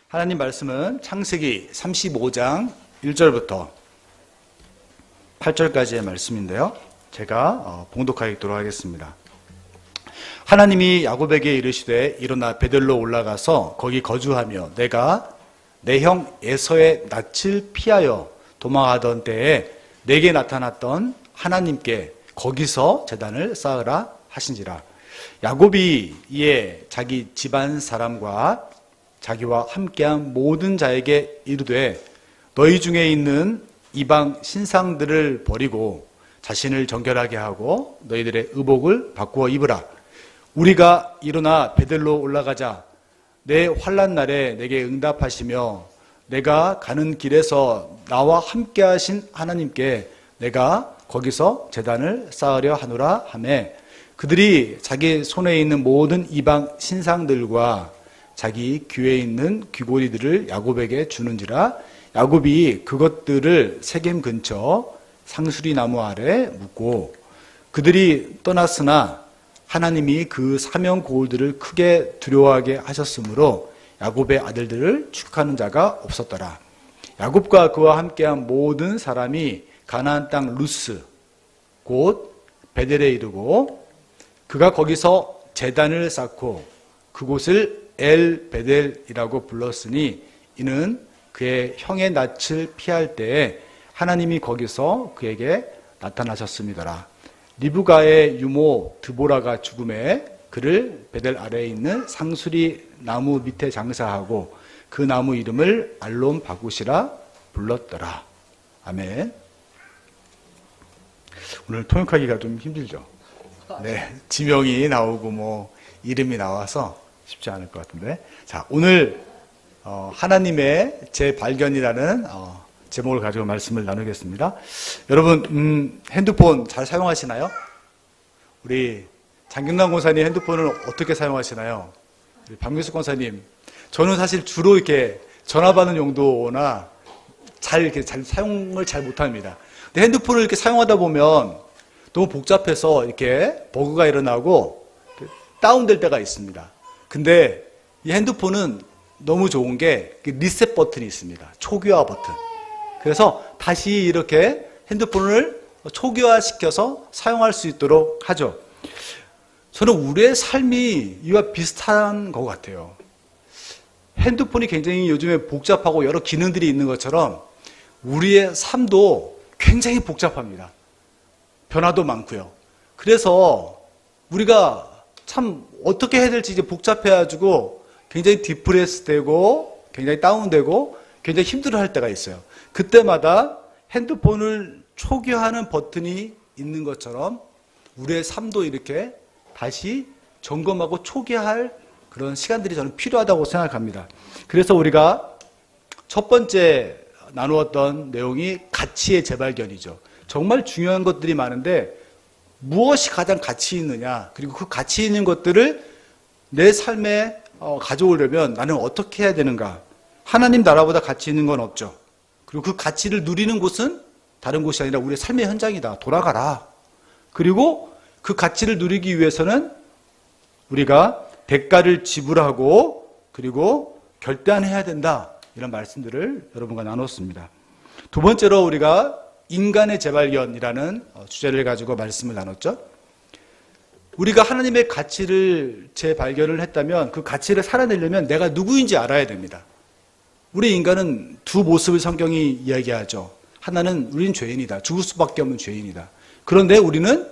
하나님 말씀은 창세기 35장 1절부터 8절까지의 말씀인데요. 제가 봉독하도록 하겠습니다. 하나님이 야곱에게 이르시되 일어나 베델로 올라가서 거기 거주하며 내가 내 형 에서의 낯을 피하여 도망하던 때에 내게 나타났던 하나님께 거기서 제단을 쌓으라 하신지라. 야곱이 이에 자기 집안 사람과 자기와 함께한 모든 자에게 이르되 너희 중에 있는 이방 신상들을 버리고 자신을 정결하게 하고 너희들의 의복을 바꾸어 입으라. 우리가 일어나 베델로 올라가자. 내 환난 날에 내게 응답하시며 내가 가는 길에서 나와 함께 하신 하나님께 내가 거기서 제단을 쌓으려 하노라 하매 그들이 자기 손에 있는 모든 이방 신상들과 자기 귀에 있는 귀고리들을 야곱에게 주는지라. 야곱이 그것들을 세겜 근처 상수리 나무 아래 묻고 그들이 떠났으나 하나님이 그 사명 고울들을 크게 두려워하게 하셨으므로 야곱의 아들들을 축하하는 자가 없었더라. 야곱과 그와 함께한 모든 사람이 가나안 땅 루스 곧 베델에 이르고 그가 거기서 제단을 쌓고 그곳을 엘 베델이라고 불렀으니 이는 그의 형의 낯을 피할 때에 하나님이 거기서 그에게 나타나셨음이더라. 리브가의 유모 드보라가 죽음에 그를 베델 아래에 있는 상수리 나무 밑에 장사하고 그 나무 이름을 알론 바굿이라 불렀더라. 아멘. 오늘 통역하기가 좀 힘들죠. 네, 지명이 나오고 뭐 이름이 나와서 쉽지 않을 것 같은데. 자, 오늘 하나님의 재발견이라는 제목을 가지고 말씀을 나누겠습니다. 여러분 핸드폰 잘 사용하시나요? 우리 장경남 권사님 핸드폰을 어떻게 사용하시나요? 우리 박민수 권사님, 저는 사실 주로 이렇게 전화 받는 용도나 잘 사용을 잘 못합니다. 근데 핸드폰을 이렇게 사용하다 보면 너무 복잡해서 이렇게 버그가 일어나고 다운될 때가 있습니다. 근데 이 핸드폰은 너무 좋은 게 리셋 버튼이 있습니다. 초기화 버튼. 그래서 다시 이렇게 핸드폰을 초기화시켜서 사용할 수 있도록 하죠. 저는 우리의 삶이 이와 비슷한 것 같아요. 핸드폰이 굉장히 요즘에 복잡하고 여러 기능들이 있는 것처럼 우리의 삶도 굉장히 복잡합니다. 변화도 많고요. 그래서 우리가 참 어떻게 해야 될지 이제 복잡해가지고 굉장히 디프레스 되고 굉장히 다운되고 굉장히 힘들어할 때가 있어요. 그때마다 핸드폰을 초기화하는 버튼이 있는 것처럼 우리의 삶도 이렇게 다시 점검하고 초기화할 그런 시간들이 저는 필요하다고 생각합니다. 그래서 우리가 첫 번째 나누었던 내용이 가치의 재발견이죠. 정말 중요한 것들이 많은데 무엇이 가장 가치 있느냐, 그리고 그 가치 있는 것들을 내 삶에 가져오려면 나는 어떻게 해야 되는가. 하나님 나라보다 가치 있는 건 없죠. 그리고 그 가치를 누리는 곳은 다른 곳이 아니라 우리의 삶의 현장이다. 돌아가라. 그리고 그 가치를 누리기 위해서는 우리가 대가를 지불하고 그리고 결단해야 된다. 이런 말씀들을 여러분과 나눴습니다. 두 번째로 우리가 인간의 재발견이라는 주제를 가지고 말씀을 나눴죠. 우리가 하나님의 가치를 재발견을 했다면 그 가치를 살아내려면 내가 누구인지 알아야 됩니다. 우리 인간은 두 모습을 성경이 이야기하죠. 하나는 우리는 죄인이다. 죽을 수밖에 없는 죄인이다. 그런데 우리는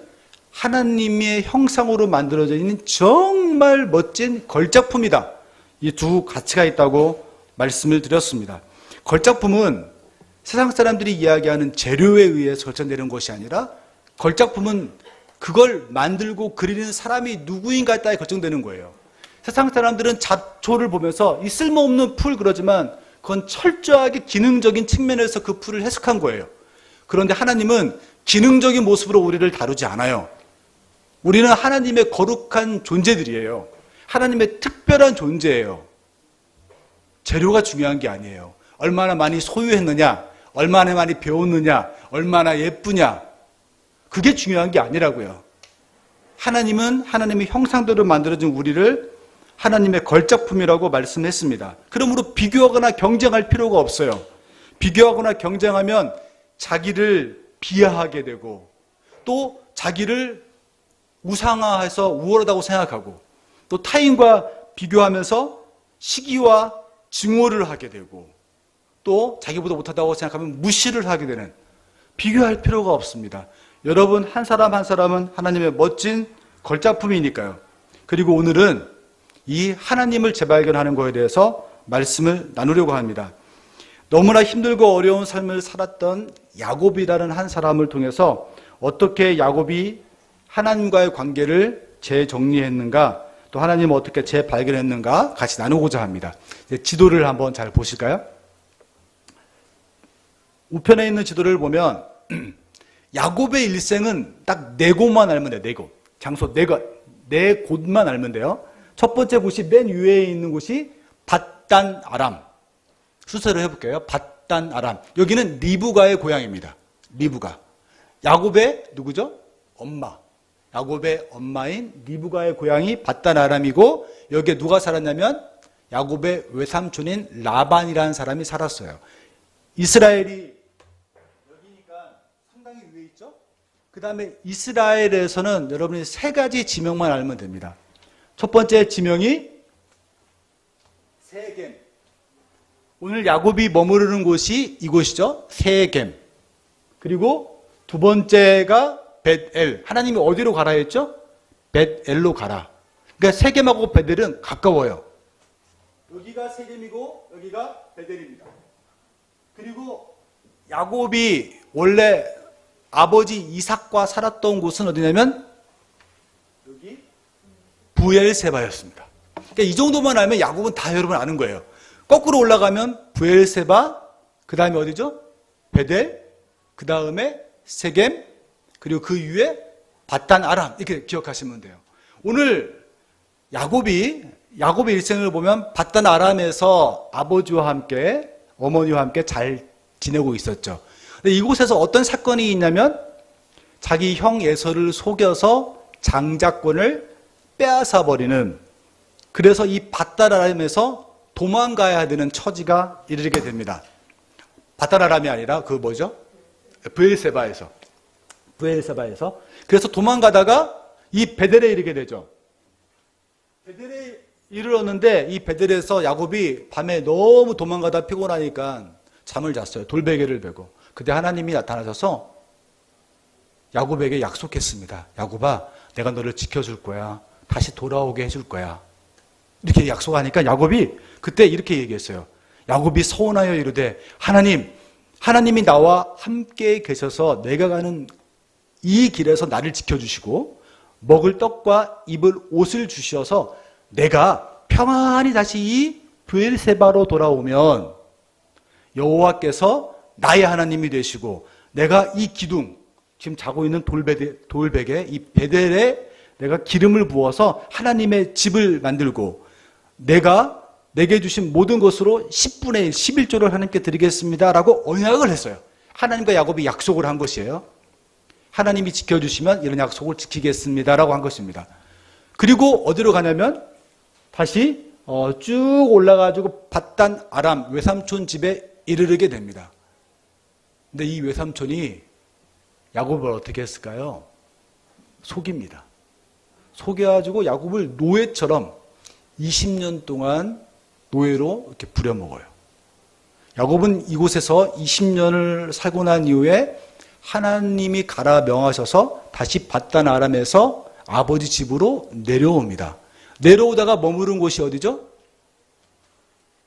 하나님의 형상으로 만들어져 있는 정말 멋진 걸작품이다. 이 두 가치가 있다고 말씀을 드렸습니다. 걸작품은 세상 사람들이 이야기하는 재료에 의해서 결정되는 것이 아니라 걸작품은 그걸 만들고 그리는 사람이 누구인가에 따라 결정되는 거예요. 세상 사람들은 잡초를 보면서 이 쓸모없는 풀 그러지만 그건 철저하게 기능적인 측면에서 그 풀을 해석한 거예요. 그런데 하나님은 기능적인 모습으로 우리를 다루지 않아요. 우리는 하나님의 거룩한 존재들이에요. 하나님의 특별한 존재예요. 재료가 중요한 게 아니에요. 얼마나 많이 소유했느냐, 얼마나 많이 배웠느냐, 얼마나 예쁘냐, 그게 중요한 게 아니라고요. 하나님은 하나님의 형상대로 만들어진 우리를 하나님의 걸작품이라고 말씀했습니다. 그러므로 비교하거나 경쟁할 필요가 없어요. 비교하거나 경쟁하면 자기를 비하하게 되고 또 자기를 우상화해서 우월하다고 생각하고 또 타인과 비교하면서 시기와 증오를 하게 되고 또 자기보다 못하다고 생각하면 무시를 하게 되는, 비교할 필요가 없습니다. 여러분 한 사람 한 사람은 하나님의 멋진 걸작품이니까요. 그리고 오늘은 이 하나님을 재발견하는 것에 대해서 말씀을 나누려고 합니다. 너무나 힘들고 어려운 삶을 살았던 야곱이라는 한 사람을 통해서 어떻게 야곱이 하나님과의 관계를 재정리했는가, 또 하나님을 어떻게 재발견했는가 같이 나누고자 합니다. 지도를 한번 잘 보실까요? 우편에 있는 지도를 보면 야곱의 일생은 딱 4곳만 알면 돼요. 4곳. 장소 4곳만 알면 돼요. 첫 번째 곳이 맨 위에 있는 곳이 밧단 아람. 수세로 해볼게요. 밧단 아람. 여기는 리브가의 고향입니다. 리브가. 야곱의 누구죠? 엄마. 야곱의 엄마인 리브가의 고향이 밧단 아람이고, 여기에 누가 살았냐면 야곱의 외삼촌인 라반이라는 사람이 살았어요. 이스라엘이 여기니까 상당히 위에 있죠? 그 다음에 이스라엘에서는 여러분이 3가지 지명만 알면 됩니다. 첫 번째 지명이 세겜. 오늘 야곱이 머무르는 곳이 이곳이죠. 세겜. 그리고 두 번째가 벳엘. 하나님이 어디로 가라 했죠? 벳엘로 가라. 그러니까 세겜하고 벳엘은 가까워요. 여기가 세겜이고 여기가 벳엘입니다. 그리고 야곱이 원래 아버지 이삭과 살았던 곳은 어디냐면 여기 부엘세바였습니다. 그러니까 이 정도만 알면 야곱은 다 여러분 아는 거예요. 거꾸로 올라가면 부엘세바, 그 다음에 어디죠? 벳엘, 그 다음에 세겜, 그리고 그 위에 밧단 아람, 이렇게 기억하시면 돼요. 오늘 야곱의 일생을 보면 밧단 아람에서 아버지와 함께, 어머니와 함께 잘 지내고 있었죠. 근데 이곳에서 어떤 사건이 있냐면 자기 형 에서를 속여서 장자권을 빼앗아 버리는, 그래서 이 밧단 아람에서 도망가야 되는 처지가 이르게 됩니다. 밧단 아람이 아니라 그 뭐죠? 부엘세바에서. 그래서 도망가다가 이 베델에 이르게 되죠. 베델에 이르렀는데 이 베델에서 야곱이 밤에 너무 도망가다 피곤하니까 잠을 잤어요. 돌베개를 베고. 그때 하나님이 나타나셔서 야곱에게 약속했습니다. 야곱아, 내가 너를 지켜줄 거야. 다시 돌아오게 해줄 거야. 이렇게 약속하니까 야곱이 그때 이렇게 얘기했어요. 야곱이 서운하여 이르되, 하나님이 나와 함께 계셔서 내가 가는 이 길에서 나를 지켜주시고 먹을 떡과 입을 옷을 주셔서 내가 평안히 다시 이 브엘세바로 돌아오면 여호와께서 나의 하나님이 되시고 내가 이 기둥, 지금 자고 있는 돌베개 이 베델에 내가 기름을 부어서 하나님의 집을 만들고 내가 내게 주신 모든 것으로 10분의 1, 11조를 하나님께 드리겠습니다 라고 언약을 했어요. 하나님과 야곱이 약속을 한 것이에요. 하나님이 지켜주시면 이런 약속을 지키겠습니다 라고 한 것입니다. 그리고 어디로 가냐면 다시 쭉 올라가지고 밧단 아람 외삼촌 집에 이르게 됩니다. 근데 이 외삼촌이 야곱을 어떻게 했을까요? 속입니다. 속여가지고 야곱을 노예처럼 20년 동안 노예로 이렇게 부려먹어요. 야곱은 이곳에서 20년을 살고 난 이후에 하나님이 가라 명하셔서 다시 밧단 아람에서 아버지 집으로 내려옵니다. 내려오다가 머무른 곳이 어디죠?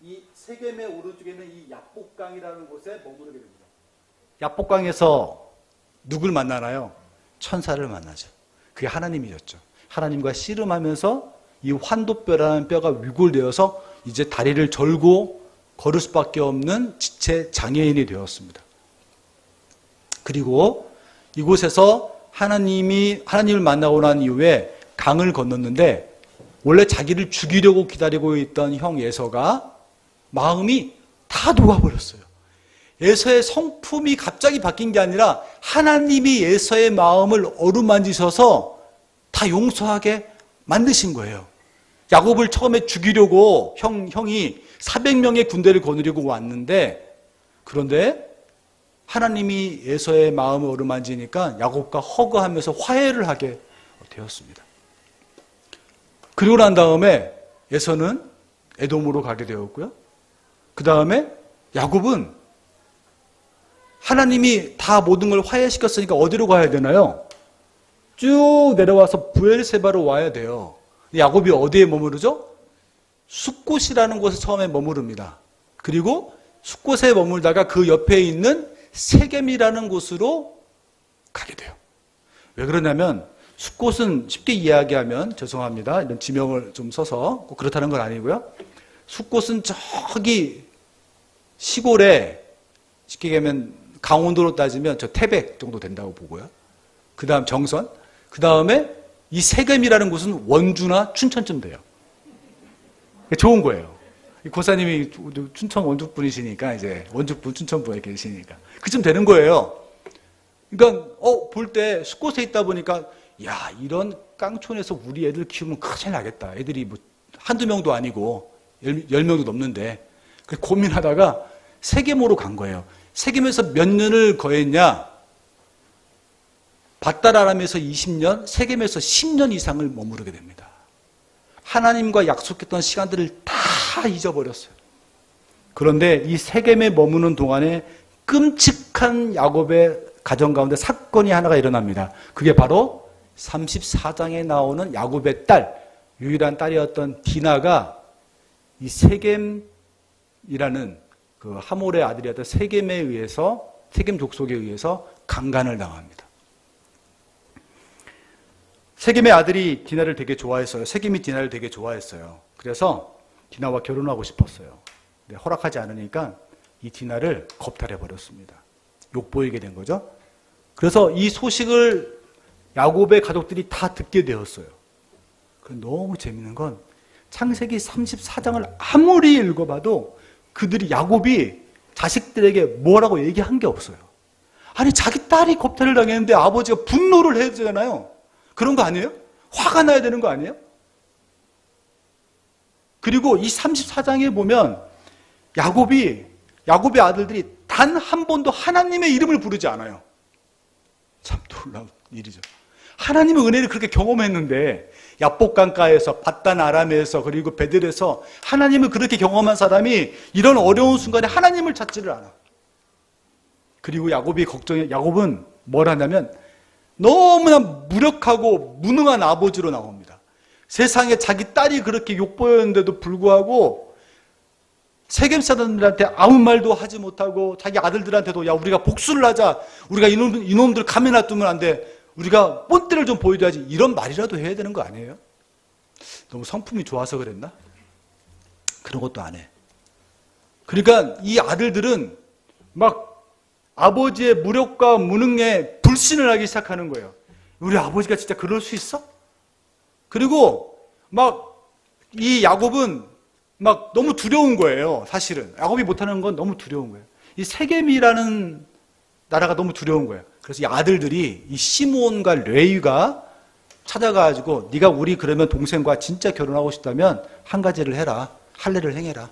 이 세겜의 오른쪽에는 이 야복강이라는 곳에 머무르게 됩니다. 야복강에서 누굴 만나나요? 천사를 만나죠. 그게 하나님이었죠. 하나님과 씨름하면서 이 환도뼈라는 뼈가 위골되어서 이제 다리를 절고 걸을 수밖에 없는 지체 장애인이 되었습니다. 그리고 이곳에서 하나님을 만나고 난 이후에 강을 건넜는데 원래 자기를 죽이려고 기다리고 있던 형 에서가 마음이 다 녹아버렸어요. 에서의 성품이 갑자기 바뀐 게 아니라 하나님이 에서의 마음을 어루만지셔서 다 용서하게 만드신 거예요. 야곱을 처음에 죽이려고 형이 400명의 군대를 거느리고 왔는데, 그런데 하나님이 에서의 마음을 어루만지니까 야곱과 허거하면서 화해를 하게 되었습니다. 그리고 난 다음에 에서는 에돔으로 가게 되었고요. 그 다음에 야곱은 하나님이 다 모든 걸 화해시켰으니까 어디로 가야 되나요? 쭉 내려와서 부엘세바로 와야 돼요. 야곱이 어디에 머무르죠? 숫곳이라는 곳에 처음에 머무릅니다. 그리고 숫곳에 머물다가 그 옆에 있는 세겜이라는 곳으로 가게 돼요. 왜 그러냐면 숫곳은 쉽게 이야기하면, 죄송합니다, 이런 지명을 좀 써서 꼭 그렇다는 건 아니고요. 숫곳은 저기 시골에, 쉽게 얘기하면 강원도로 따지면 저 태백 정도 된다고 보고요. 그 다음 정선, 그 다음에 이 세겜이라는 곳은 원주나 춘천쯤 돼요. 좋은 거예요. 고사님이 춘천 원주분이시니까, 이제 원주분, 춘천분에 계시니까 그쯤 되는 거예요. 그러니까 볼 때 숲곳에 있다 보니까, 야, 이런 깡촌에서 우리 애들 키우면 큰일 나겠다. 애들이 뭐 한두 명도 아니고 10명도 넘는데. 그래서 고민하다가 세겜으로 간 거예요. 세겜에서 몇 년을 거했냐? 밧다라람에서 20년, 세겜에서 10년 이상을 머무르게 됩니다. 하나님과 약속했던 시간들을 다 잊어버렸어요. 그런데 이 세겜에 머무는 동안에 끔찍한 야곱의 가정 가운데 사건이 하나가 일어납니다. 그게 바로 34장에 나오는 야곱의 딸, 유일한 딸이었던 디나가 이 세겜이라는 그 하몰의 아들이었던 세겜에 의해서, 세겜 족속에 의해서 강간을 당합니다. 세겜의 아들이 디나를 되게 좋아했어요. 세겜이 디나를 되게 좋아했어요. 그래서 디나와 결혼하고 싶었어요. 근데 허락하지 않으니까 이 디나를 겁탈해버렸습니다. 욕보이게 된 거죠. 그래서 이 소식을 야곱의 가족들이 다 듣게 되었어요. 너무 재밌는 건 창세기 34장을 아무리 읽어봐도 그들이, 야곱이 자식들에게 뭐라고 얘기한 게 없어요. 아니, 자기 딸이 겁탈을 당했는데 아버지가 분노를 해야 되잖아요. 그런 거 아니에요? 화가 나야 되는 거 아니에요? 그리고 이 34장에 보면 야곱의 아들들이 단 한 번도 하나님의 이름을 부르지 않아요. 참 놀라운 일이죠. 하나님의 은혜를 그렇게 경험했는데, 야복강가에서, 밧단 아람에서, 그리고 베들에서 하나님을 그렇게 경험한 사람이 이런 어려운 순간에 하나님을 찾지를 않아. 그리고 야곱은 뭘 하냐면 너무나 무력하고 무능한 아버지로 나옵니다. 세상에 자기 딸이 그렇게 욕보였는데도 불구하고 세겜 사람들한테 아무 말도 하지 못하고 자기 아들들한테도, 야, 우리가 복수를 하자, 우리가 이놈들 가만 놔두면 안 돼, 우리가 본때를 좀 보여줘야지, 이런 말이라도 해야 되는 거 아니에요? 너무 성품이 좋아서 그랬나? 그런 것도 안 해. 그러니까 이 아들들은 막 아버지의 무력과 무능에 불신을 하기 시작하는 거예요. 우리 아버지가 진짜 그럴 수 있어? 그리고 막 이 야곱은 막 너무 두려운 거예요. 사실은 야곱이 못하는 건 너무 두려운 거예요. 이 세겜이라는 나라가 너무 두려운 거예요. 그래서 이 아들들이, 이 시므온과 레위가 찾아가가지고, 네가 우리 그러면 동생과 진짜 결혼하고 싶다면 한 가지를 해라. 할례를 행해라.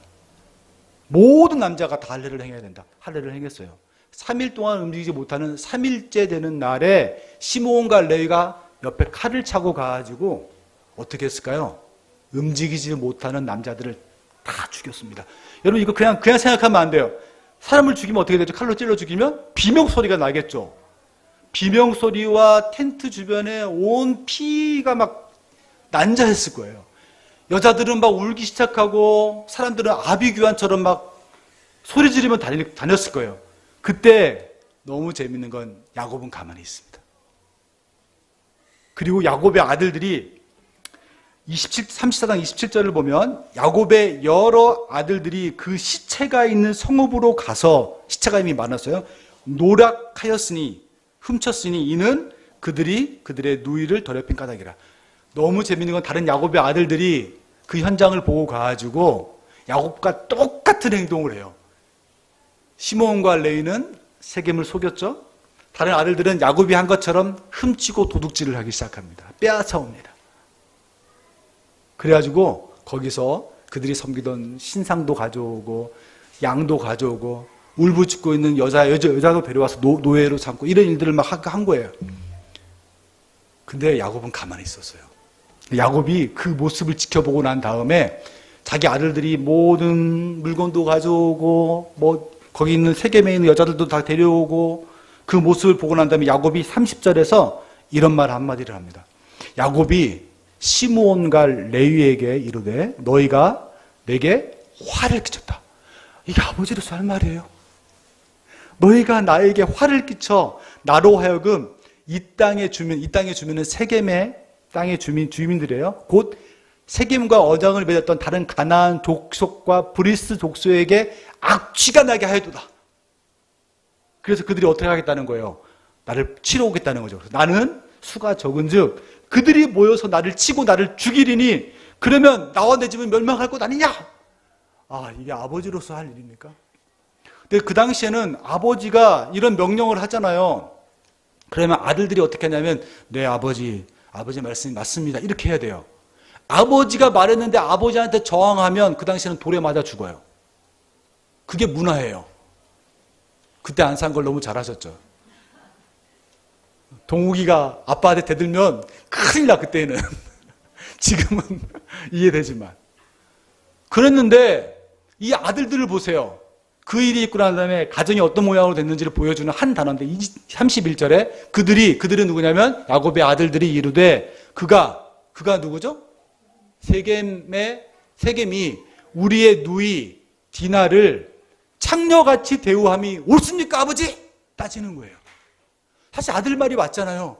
모든 남자가 다 할례를 행해야 된다. 할례를 행했어요. 3일 동안 움직이지 못하는 3일째 되는 날에 시므온과 레위가 옆에 칼을 차고 가가지고 어떻게 했을까요? 움직이지 못하는 남자들을 다 죽였습니다. 여러분, 이거 그냥 생각하면 안 돼요. 사람을 죽이면 어떻게 되죠? 칼로 찔러 죽이면 비명소리가 나겠죠. 비명소리와 텐트 주변에 온 피가 막 난자했을 거예요. 여자들은 막 울기 시작하고 사람들은 아비규환처럼 막 소리 지르면 다녔을 거예요. 그때 너무 재밌는 건 야곱은 가만히 있습니다. 그리고 야곱의 아들들이 34장 27절을 보면 야곱의 여러 아들들이 그 시체가 있는 성읍으로 가서, 시체가 이미 많았어요. 노력하였으니, 훔쳤으니 이는 그들의 누이를 더럽힌 까닭이라. 너무 재밌는 건 다른 야곱의 아들들이 그 현장을 보고 가가지고 야곱과 똑같은 행동을 해요. 시므온과 레위는 세겜을 속였죠. 다른 아들들은 야곱이 한 것처럼 훔치고 도둑질을 하기 시작합니다. 빼앗아옵니다. 그래가지고 거기서 그들이 섬기던 신상도 가져오고 양도 가져오고 울부짖고 있는 여자도 데려와서 노예로 삼고 이런 일들을 막 한 거예요. 근데 야곱은 가만히 있었어요. 야곱이 그 모습을 지켜보고 난 다음에 자기 아들들이 모든 물건도 가져오고 뭐 거기 있는 세겜에 있는 여자들도 다 데려오고 그 모습을 보고 난 다음에 야곱이 30절에서 이런 말 한마디를 합니다. 야곱이 시므온과 레위에게 이르되 너희가 내게 화를 끼쳤다. 이게 아버지로서 할 말이에요. 너희가 나에게 화를 끼쳐 나로 하여금 이 땅의 주민은 세겜의 땅의 주민들이에요. 곧 세겜과 언약을 맺었던 다른 가나안 족속과 브리스 족속에게 악취가 나게 하여도다. 그래서 그들이 어떻게 하겠다는 거예요? 나를 치러 오겠다는 거죠. 그래서 나는 수가 적은즉 그들이 모여서 나를 치고 나를 죽이리니 그러면 나와 내 집은 멸망할 것 아니냐? 아, 이게 아버지로서 할 일입니까? 근데 그 당시에는 아버지가 이런 명령을 하잖아요. 그러면 아들들이 어떻게 하냐면 네 아버지 말씀이 맞습니다. 이렇게 해야 돼요. 아버지가 말했는데 아버지한테 저항하면 그 당시에는 돌에 맞아 죽어요. 그게 문화예요. 그때 안 산 걸 너무 잘하셨죠. 동욱이가 아빠한테 대들면 큰일 나 그때는. 지금은 이해되지만. 그랬는데 이 아들들을 보세요. 그 일이 있고 난 다음에 가정이 어떤 모양으로 됐는지를 보여주는 한 단어인데 31절에 그들은 누구냐면 야곱의 아들들이 이르되 그가 누구죠? 세겜이 우리의 누이 디나를 창녀같이 대우함이 옳습니까 아버지? 따지는 거예요. 사실 아들 말이 맞잖아요.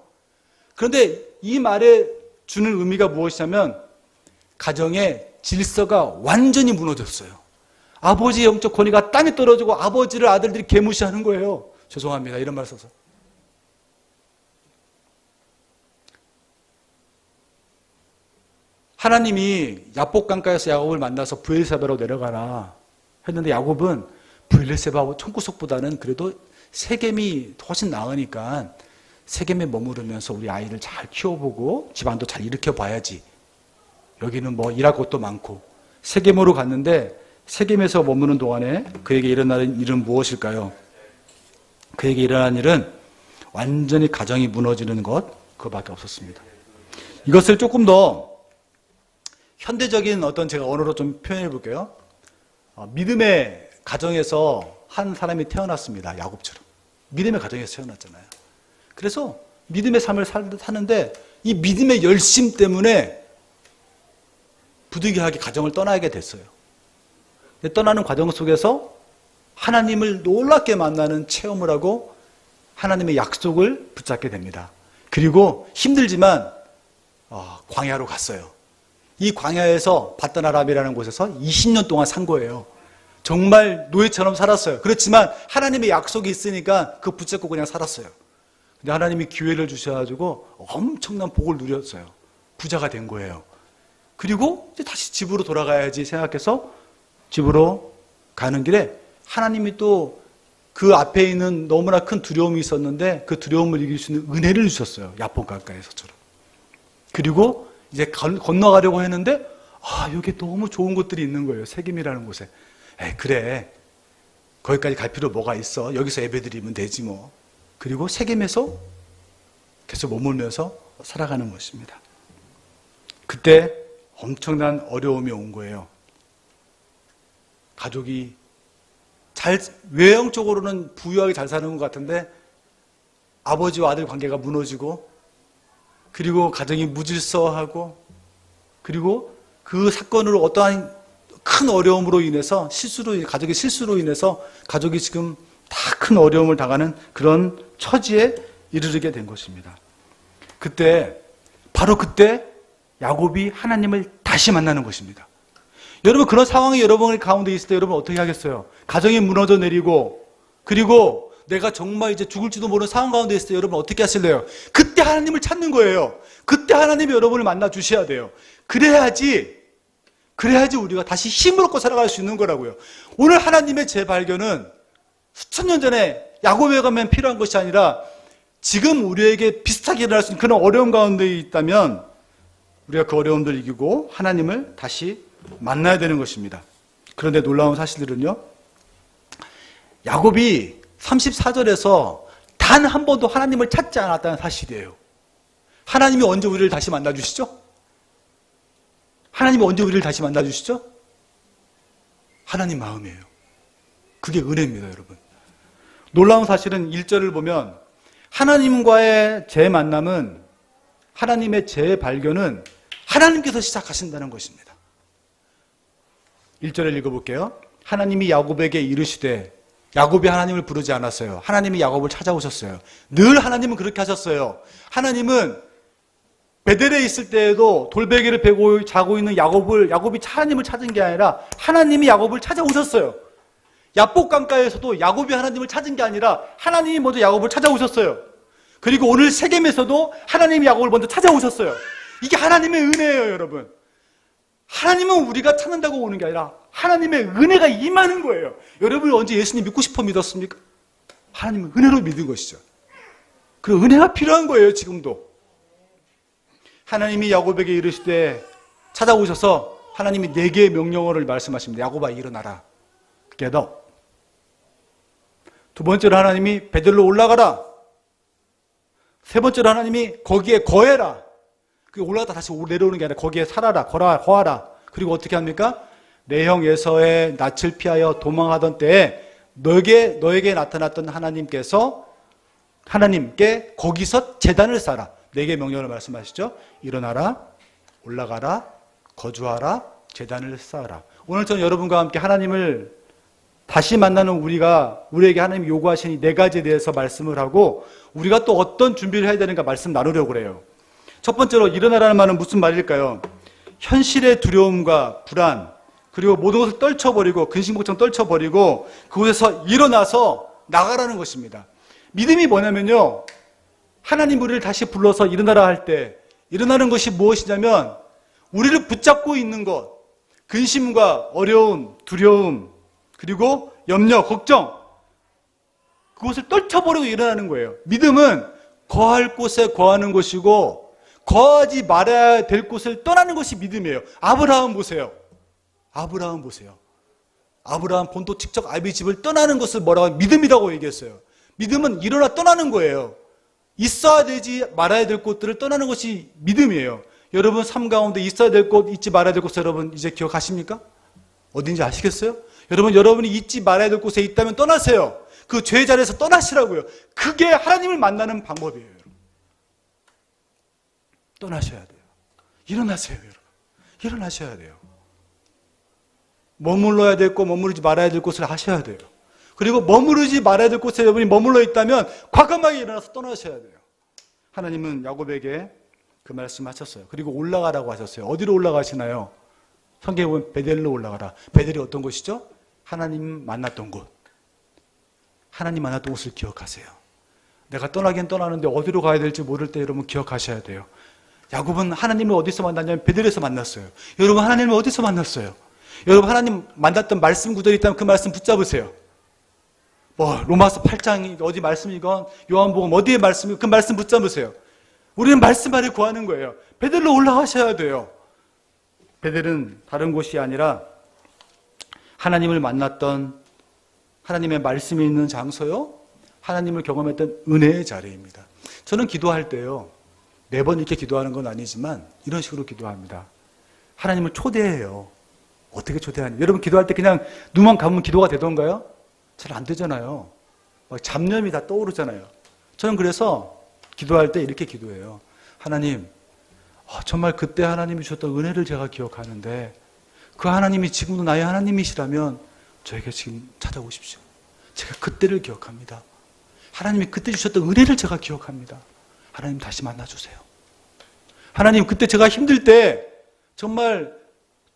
그런데 이 말에 주는 의미가 무엇이냐면 가정의 질서가 완전히 무너졌어요. 아버지의 영적 권위가 땅에 떨어지고 아버지를 아들들이 개무시하는 거예요. 죄송합니다. 이런 말 써서. 하나님이 야복 강가에서 야곱을 만나서 브엘세바로 내려가라 했는데 야곱은 브엘세바 총구석보다는 그래도 세겜이 훨씬 나으니까 세겜에 머무르면서 우리 아이를 잘 키워보고 집안도 잘 일으켜 봐야지. 여기는 뭐 일할 것도 많고. 세겜으로 갔는데 세겜에서 머무는 동안에 그에게 일어나는 일은 무엇일까요? 그에게 일어난 일은 완전히 가정이 무너지는 것, 그거밖에 없었습니다. 이것을 조금 더 현대적인 어떤 제가 언어로 좀 표현해 볼게요. 믿음의 가정에서 한 사람이 태어났습니다. 야곱처럼. 믿음의 가정에서 태어났잖아요. 그래서 믿음의 삶을 사는데 이 믿음의 열심 때문에 부득이하게 가정을 떠나게 됐어요. 떠나는 과정 속에서 하나님을 놀랍게 만나는 체험을 하고 하나님의 약속을 붙잡게 됩니다. 그리고 힘들지만 광야로 갔어요. 이 광야에서 바다나람이라는 곳에서 20년 동안 산 거예요. 정말 노예처럼 살았어요. 그렇지만 하나님의 약속이 있으니까 그 붙잡고 그냥 살았어요. 근데 하나님이 기회를 주셔가지고 엄청난 복을 누렸어요. 부자가 된 거예요. 그리고 이제 다시 집으로 돌아가야지 생각해서 집으로 가는 길에 하나님이 또 그 앞에 있는 너무나 큰 두려움이 있었는데 그 두려움을 이길 수 있는 은혜를 주셨어요. 야복 강가에서처럼. 그리고 이제 건너가려고 했는데 여기 너무 좋은 곳들이 있는 거예요. 세겜이라는 곳에. 그래. 거기까지 갈 필요 뭐가 있어. 여기서 예배드리면 되지 뭐. 그리고 세겜에서 계속 머물면서 살아가는 것입니다. 그때 엄청난 어려움이 온 거예요. 가족이 외형적으로는 부유하게 잘 사는 것 같은데 아버지와 아들 관계가 무너지고 그리고 가정이 무질서하고 그리고 그 사건으로 어떠한 큰 어려움으로 인해서 가족의 실수로 인해서 가족이 지금 다 큰 어려움을 당하는 그런 처지에 이르게 된 것입니다. 바로 그때 야곱이 하나님을 다시 만나는 것입니다. 여러분 그런 상황이 여러분 가운데 있을 때 여러분 어떻게 하겠어요? 가정이 무너져 내리고 그리고 내가 정말 이제 죽을지도 모르는 상황 가운데 있을 때 여러분 어떻게 하실래요? 그때 하나님을 찾는 거예요. 그때 하나님이 여러분을 만나 주셔야 돼요. 그래야지 우리가 다시 힘을 얻고 살아갈 수 있는 거라고요. 오늘 하나님의 재발견은 수천 년 전에 야곱에 가면 필요한 것이 아니라 지금 우리에게 비슷하게 일어날 수 있는 그런 어려움 가운데 있다면 우리가 그 어려움들을 이기고 하나님을 다시 만나야 되는 것입니다. 그런데 놀라운 사실들은요, 야곱이 34절에서 단 한 번도 하나님을 찾지 않았다는 사실이에요. 하나님이 언제 우리를 다시 만나주시죠? 하나님이 언제 우리를 다시 만나주시죠? 하나님 마음이에요. 그게 은혜입니다, 여러분. 놀라운 사실은 1절을 보면 하나님과의 재만남은, 하나님의 재발견은 하나님께서 시작하신다는 것입니다. 1절을 읽어볼게요. 하나님이 야곱에게 이르시되, 야곱이 하나님을 부르지 않았어요. 하나님이 야곱을 찾아오셨어요. 늘 하나님은 그렇게 하셨어요. 하나님은 베델에 있을 때에도 돌베개를 베고 자고 있는 야곱이 하나님을 찾은 게 아니라 하나님이 야곱을 찾아오셨어요. 야복 강가에서도 야곱이 하나님을 찾은 게 아니라 하나님이 먼저 야곱을 찾아오셨어요. 그리고 오늘 세겜에서도 하나님이 야곱을 먼저 찾아오셨어요. 이게 하나님의 은혜예요, 여러분. 하나님은 우리가 찾는다고 오는 게 아니라 하나님의 은혜가 임하는 거예요. 여러분이 언제 예수님 믿고 싶어 믿었습니까? 하나님은 은혜로 믿은 것이죠. 그 은혜가 필요한 거예요, 지금도. 하나님이 야곱에게 이르시되, 찾아오셔서 하나님이 4개의 명령어를 말씀하십니다. 야곱아, 일어나라. Get up. 두 번째로 하나님이 베델로 올라가라. 세 번째로 하나님이 거기에 거해라. 그 올라가다 다시 내려오는 게 아니라 거기에 살아라, 거하라. 그리고 어떻게 합니까? 내 형 에서의 낯을 피하여 도망하던 때에 너에게 나타났던 하나님께 거기서 제단을 쌓아라. 4개의 명령을 말씀하시죠. 일어나라, 올라가라, 거주하라, 제단을 쌓아라. 오늘 저는 여러분과 함께 하나님을 다시 만나는 우리에게 하나님이 요구하신 이 4가지에 대해서 말씀을 하고, 우리가 또 어떤 준비를 해야 되는가 말씀 나누려고 그래요. 첫 번째로 일어나라는 말은 무슨 말일까요? 현실의 두려움과 불안, 그리고 모든 것을 떨쳐버리고, 근심걱정 떨쳐버리고 그곳에서 일어나서 나가라는 것입니다. 믿음이 뭐냐면요, 하나님 우리를 다시 불러서 일어나라 할 때 일어나는 것이 무엇이냐면, 우리를 붙잡고 있는 것, 근심과 어려움, 두려움, 그리고 염려, 걱정, 그것을 떨쳐버리고 일어나는 거예요. 믿음은 거할 곳에 거하는 것이고 거하지 말아야 될 곳을 떠나는 것이 믿음이에요. 아브라함 보세요. 아브라함 본토 직접 아비 집을 떠나는 것을 뭐라고 믿음이라고 얘기했어요. 믿음은 일어나 떠나는 거예요. 있어야 되지 말아야 될 곳들을 떠나는 것이 믿음이에요. 여러분 삶 가운데 있어야 될 곳, 잊지 말아야 될 곳 여러분 이제 기억하십니까? 어딘지 아시겠어요? 여러분이 잊지 말아야 될 곳에 있다면 떠나세요. 그 죄의 자리에서 떠나시라고요. 그게 하나님을 만나는 방법이에요. 여러분. 떠나셔야 돼요. 일어나세요, 여러분. 일어나셔야 돼요. 머물러야 될 곳, 머무르지 말아야 될 곳을 하셔야 돼요. 그리고 머무르지 말아야 될 곳에 여러분이 머물러 있다면 과감하게 일어나서 떠나셔야 돼요. 하나님은 야곱에게 그 말씀 하셨어요. 그리고 올라가라고 하셨어요. 어디로 올라가시나요? 성경에 보면 베델로 올라가라. 베델이 어떤 곳이죠? 하나님 만났던 곳. 하나님 만났던 곳을 기억하세요. 내가 떠나긴 떠나는데 어디로 가야 될지 모를 때 여러분 기억하셔야 돼요. 야곱은 하나님을 어디서 만났냐면 베델에서 만났어요. 여러분 하나님을 어디서 만났어요? 여러분 하나님 만났던 말씀 구절이 있다면 그 말씀 붙잡으세요. 로마서 8장 어디 말씀이건 요한복음 어디에 말씀이건 그 말씀 붙잡으세요. 우리는 말씀 안에 구하는 거예요. 베델로 올라가셔야 돼요. 베델은 다른 곳이 아니라 하나님을 만났던 하나님의 말씀이 있는 장소요, 하나님을 경험했던 은혜의 자리입니다. 저는 기도할 때요, 매번 이렇게 기도하는 건 아니지만 이런 식으로 기도합니다. 하나님을 초대해요. 어떻게 초대하냐? 여러분 기도할 때 그냥 눈만 감으면 기도가 되던가요? 잘 안 되잖아요. 막 잡념이 다 떠오르잖아요. 저는 그래서 기도할 때 이렇게 기도해요. 하나님, 정말 그때 하나님이 주셨던 은혜를 제가 기억하는데 그 하나님이 지금도 나의 하나님이시라면 저에게 지금 찾아오십시오. 제가 그때를 기억합니다. 하나님이 그때 주셨던 은혜를 제가 기억합니다. 하나님 다시 만나주세요. 하나님 그때 제가 힘들 때 정말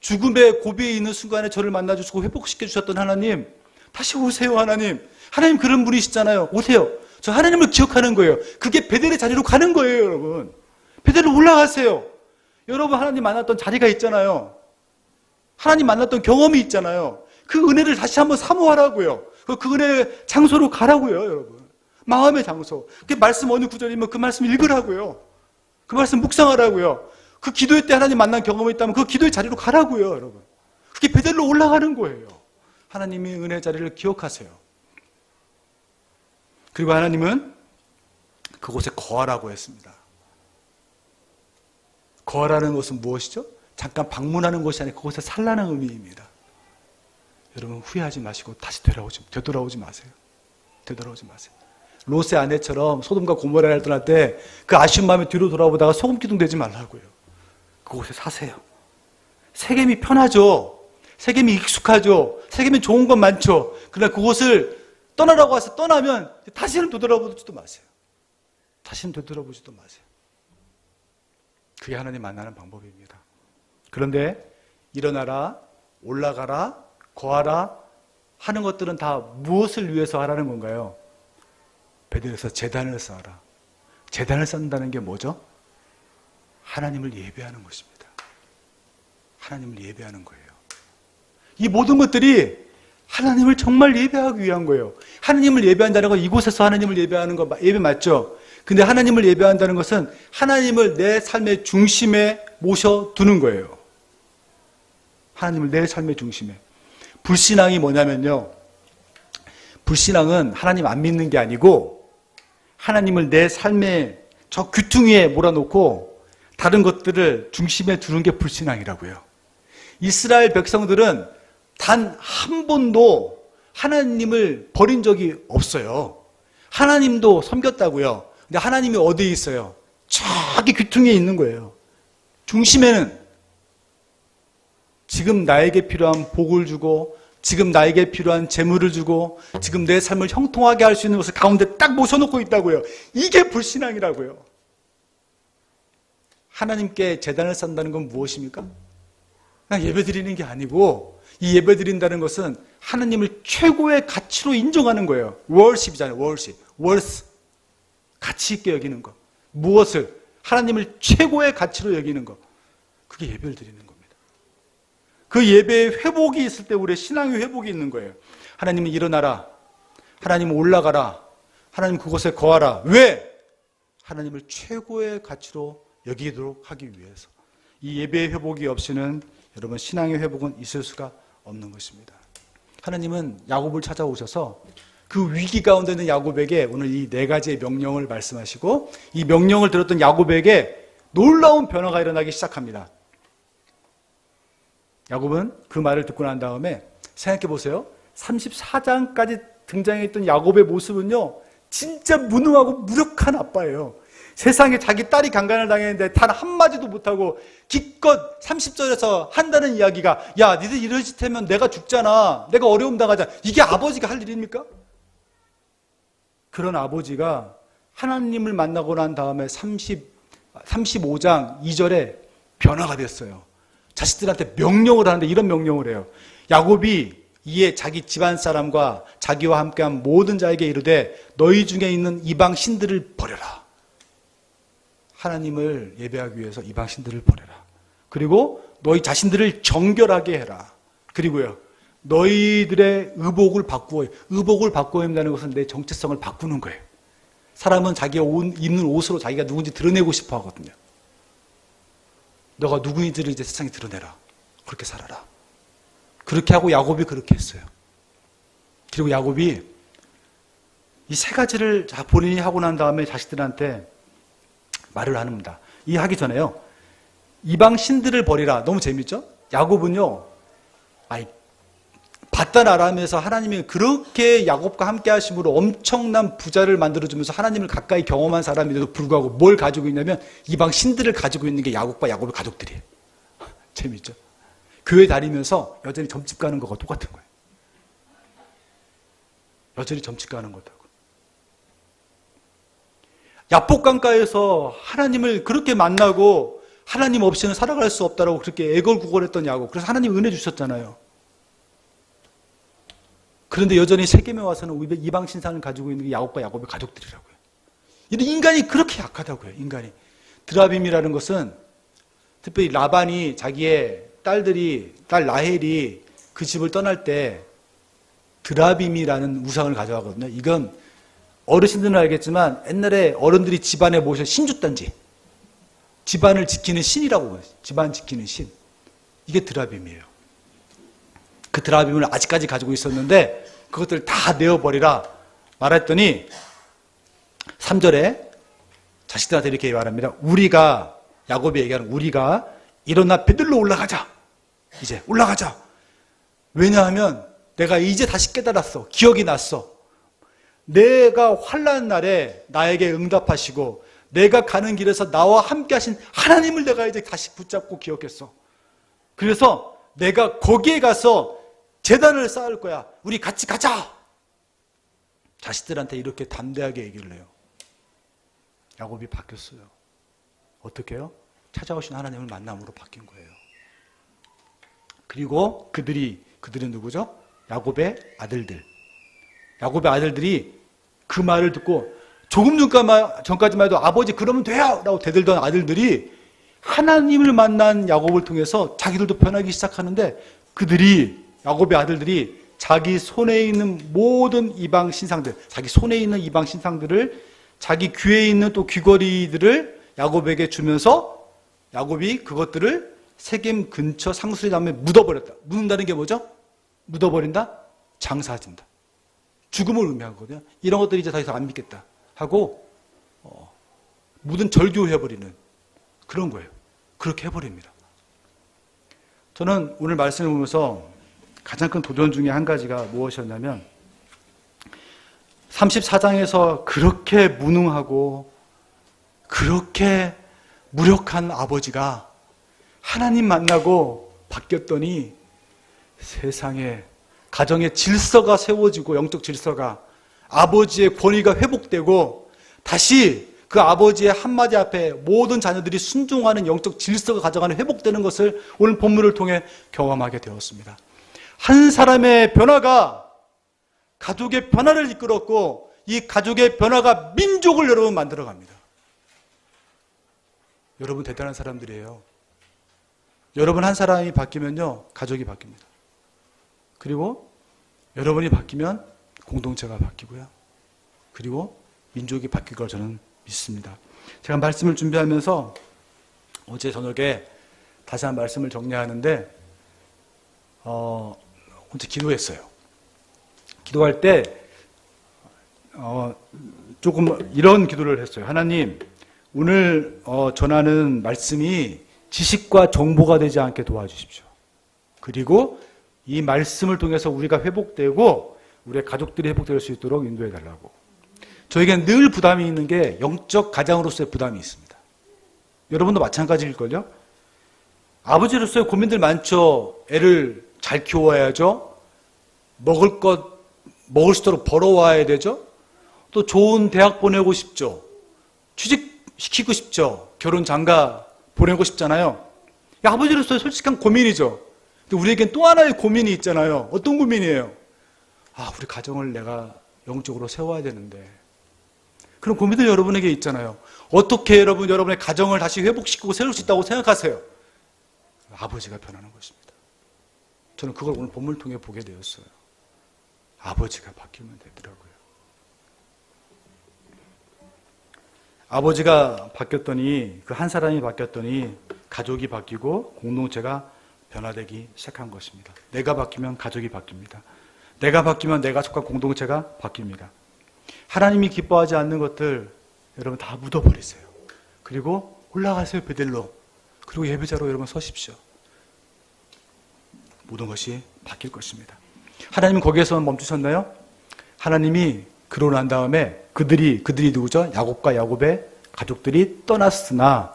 죽음의 고비에 있는 순간에 저를 만나주시고 회복시켜 주셨던 하나님 다시 오세요. 하나님 그런 분이시잖아요. 오세요. 저 하나님을 기억하는 거예요. 그게 베델의 자리로 가는 거예요. 여러분 베델로 올라가세요. 여러분 하나님 만났던 자리가 있잖아요. 하나님 만났던 경험이 있잖아요. 그 은혜를 다시 한번 사모하라고요. 그 은혜의 장소로 가라고요. 여러분 마음의 장소. 그 말씀 어느 구절이면 그 말씀 읽으라고요. 그 말씀 묵상하라고요. 그 기도회 때 하나님 만난 경험이 있다면 그 기도의 자리로 가라고요. 여러분 그게 베델로 올라가는 거예요. 하나님이 은혜 자리를 기억하세요. 그리고 하나님은 그곳에 거하라고 했습니다. 거하라는 것은 무엇이죠? 잠깐 방문하는 것이 아니라 그곳에 살라는 의미입니다. 여러분 후회하지 마시고 다시 되돌아오지 마세요. 되돌아오지 마세요. 롯의 아내처럼 소돔과 고모라를 떠날 때 그 아쉬운 마음에 뒤로 돌아보다가 소금 기둥 되지 말라고요. 그곳에 사세요. 세겜이 편하죠. 세겜이 익숙하죠. 세겜이 좋은 건 많죠. 그러나 그곳을 떠나라고 해서 떠나면 다시는 되돌아보지도 마세요. 다시는 되돌아보지도 마세요. 그게 하나님 만나는 방법입니다. 그런데 일어나라, 올라가라, 거하라 하는 것들은 다 무엇을 위해서 하라는 건가요? 베델에서 제단을 쌓아라. 제단을 쌓는다는 게 뭐죠? 하나님을 예배하는 것입니다. 하나님을 예배하는 거예요. 이 모든 것들이 하나님을 정말 예배하기 위한 거예요. 하나님을 예배한다는 건 이곳에서 하나님을 예배하는 거 예배 맞죠? 근데 하나님을 예배한다는 것은 하나님을 내 삶의 중심에 모셔두는 거예요. 하나님을 내 삶의 중심에. 불신앙이 뭐냐면요. 불신앙은 하나님 안 믿는 게 아니고 하나님을 내 삶의 저 귀퉁이에 몰아놓고 다른 것들을 중심에 두는 게 불신앙이라고요. 이스라엘 백성들은 단 한 번도 하나님을 버린 적이 없어요. 하나님도 섬겼다고요. 근데 하나님이 어디에 있어요? 저기 귀퉁이에 있는 거예요. 중심에는 지금 나에게 필요한 복을 주고 지금 나에게 필요한 재물을 주고 지금 내 삶을 형통하게 할 수 있는 것을 가운데 딱 모셔놓고 있다고요. 이게 불신앙이라고요. 하나님께 제단을 쌓는다는 건 무엇입니까? 그냥 예배드리는 게 아니고 이 예배드린다는 것은 하나님을 최고의 가치로 인정하는 거예요. 월십이잖아요. 월스. 가치 있게 여기는 것. 무엇을? 하나님을 최고의 가치로 여기는 것. 그게 예배를 드리는 겁니다. 그 예배의 회복이 있을 때 우리의 신앙의 회복이 있는 거예요. 하나님은 일어나라. 하나님은 올라가라. 하나님 그곳에 거하라. 왜? 하나님을 최고의 가치로 여기도록 하기 위해서. 이 예배의 회복이 없이는 여러분 신앙의 회복은 있을 수가 없는 것입니다. 하나님은 야곱을 찾아오셔서 그 위기 가운데 있는 야곱에게 오늘 이 네 가지의 명령을 말씀하시고 이 명령을 들었던 야곱에게 놀라운 변화가 일어나기 시작합니다. 야곱은 그 말을 듣고 난 다음에 생각해 보세요. 34장까지 등장했던 야곱의 모습은요, 진짜 무능하고 무력한 아빠예요. 세상에 자기 딸이 강간을 당했는데 단 한마디도 못하고 기껏 30절에서 한다는 이야기가 야 니들 이럴 짓 하면 내가 죽잖아. 내가 어려움 당하잖아. 이게 아버지가 할 일입니까? 그런 아버지가 하나님을 만나고 난 다음에 35장 2절에 변화가 됐어요. 자식들한테 명령을 하는데 이런 명령을 해요. 야곱이 이에 자기 집안 사람과 자기와 함께한 모든 자에게 이르되 너희 중에 있는 이방 신들을 버려라. 하나님을 예배하기 위해서 이방 신들을 버려라. 그리고 너희 자신들을 정결하게 해라. 그리고요, 너희들의 의복을 바꾸어. 의복을 바꾸어 한다는 것은 내 정체성을 바꾸는 거예요. 사람은 자기가 입는 옷으로 자기가 누군지 드러내고 싶어 하거든요. 너가 누구인지를 이제 세상에 드러내라. 그렇게 살아라. 그렇게 하고 야곱이 그렇게 했어요. 그리고 야곱이 이 세 가지를 본인이 하고 난 다음에 자식들한테 말을 합니다. 이 하기 전에요. 이방 신들을 버리라. 너무 재밌죠? 야곱은요. 바단 아람에서 하나님이 그렇게 야곱과 함께 하심으로 엄청난 부자를 만들어주면서 하나님을 가까이 경험한 사람인데도 불구하고 뭘 가지고 있냐면 이방 신들을 가지고 있는 게 야곱과 야곱의 가족들이에요. 재밌죠? 교회 다니면서 여전히 점집 가는 거가 똑같은 거예요. 여전히 점집 가는 거다고. 야복강가에서 하나님을 그렇게 만나고 하나님 없이는 살아갈 수 없다라고 그렇게 애걸구걸했던 야곱. 그래서 하나님 은혜 주셨잖아요. 그런데 여전히 세겜에 와서는 이방 신상을 가지고 있는 게 야곱과 야곱의 가족들이라고요. 인간이 그렇게 약하다고요. 인간이. 드라빔이라는 것은 특별히 라반이 자기의 딸 라헬이 그 집을 떠날 때 드라빔이라는 우상을 가져가거든요. 이건 어르신들은 알겠지만 옛날에 어른들이 집안에 모셔 신주단지, 집안을 지키는 신이라고 해요. 집안 지키는 신. 이게 드라빔이에요. 그 드라빔을 아직까지 가지고 있었는데 그것들 다 내어버리라 말했더니 3절에 자식들한테 이렇게 말합니다. 우리가, 야곱이 얘기하는 우리가 일어나 베들로 올라가자. 이제 올라가자. 왜냐하면 내가 이제 다시 깨달았어. 기억이 났어. 내가 환난 날에 나에게 응답하시고 내가 가는 길에서 나와 함께 하신 하나님을 내가 이제 다시 붙잡고 기억했어. 그래서 내가 거기에 가서 제단을 쌓을 거야. 우리 같이 가자. 자식들한테 이렇게 담대하게 얘기를 해요. 야곱이 바뀌었어요. 어떻게 해요? 찾아오신 하나님을 만남으로 바뀐 거예요. 그리고 그들은 누구죠? 야곱의 아들들. 야곱의 아들들이 그 말을 듣고 조금 전까지만 해도 아버지 그러면 돼요! 라고 대들던 아들들이 하나님을 만난 야곱을 통해서 자기들도 변하기 시작하는데 야곱의 아들들이 자기 손에 있는 모든 이방 신상들, 자기 손에 있는 이방 신상들을 자기 귀에 있는 또 귀걸이들을 야곱에게 주면서 야곱이 그것들을 세겜 근처 상수리 나무에 묻어버렸다. 묻는다는 게 뭐죠? 묻어버린다? 장사진다. 죽음을 의미하거든요. 이런 것들이 이제 더 이상 안 믿겠다 하고 묻은 절규를 해버리는 그런 거예요. 그렇게 해버립니다. 저는 오늘 말씀을 보면서 가장 큰 도전 중에 한 가지가 무엇이었냐면 34장에서 그렇게 무능하고 그렇게 무력한 아버지가 하나님 만나고 바뀌었더니 세상에 가정의 질서가 세워지고 영적 질서가 아버지의 권위가 회복되고 다시 그 아버지의 한마디 앞에 모든 자녀들이 순종하는 영적 질서가 가져가는 회복되는 것을 오늘 본문을 통해 경험하게 되었습니다. 한 사람의 변화가 가족의 변화를 이끌었고 이 가족의 변화가 민족을 여러분 만들어갑니다. 여러분 대단한 사람들이에요. 여러분 한 사람이 바뀌면요 가족이 바뀝니다. 그리고 여러분이 바뀌면 공동체가 바뀌고요. 그리고 민족이 바뀔 걸 저는 믿습니다. 제가 말씀을 준비하면서 어제 저녁에 다시 한 말씀을 정리하는데 혼자 기도했어요. 기도할 때 조금 이런 기도를 했어요. 하나님, 오늘 전하는 말씀이 지식과 정보가 되지 않게 도와주십시오. 그리고 이 말씀을 통해서 우리가 회복되고 우리의 가족들이 회복될 수 있도록 인도해 달라고. 저에게는 늘 부담이 있는 게 영적 가장으로서의 부담이 있습니다. 여러분도 마찬가지일걸요? 아버지로서의 고민들 많죠. 애를 잘 키워야죠. 먹을 수 있도록 벌어와야 되죠. 또 좋은 대학 보내고 싶죠. 취직시키고 싶죠. 결혼 장가 보내고 싶잖아요. 아버지로서의 솔직한 고민이죠. 근데 우리에겐 또 하나의 고민이 있잖아요. 어떤 고민이에요? 우리 가정을 내가 영적으로 세워야 되는데. 그런 고민도 여러분에게 있잖아요. 어떻게 여러분의 가정을 다시 회복시키고 세울 수 있다고 생각하세요? 아버지가 변하는 것입니다. 저는 그걸 오늘 본문을 통해 보게 되었어요. 아버지가 바뀌면 되더라고요. 아버지가 바뀌었더니 그 한 사람이 바뀌었더니 가족이 바뀌고 공동체가 변화되기 시작한 것입니다. 내가 바뀌면 가족이 바뀝니다. 내가 바뀌면 내가 속한 공동체가 바뀝니다. 하나님이 기뻐하지 않는 것들 여러분 다 묻어버리세요. 그리고 올라가세요 베들로. 그리고 예배자로 여러분 서십시오. 모든 것이 바뀔 것입니다. 하나님은 거기에서 멈추셨나요? 하나님이 그러고 난 다음에 그들이 누구죠? 야곱과 야곱의 가족들이 떠났으나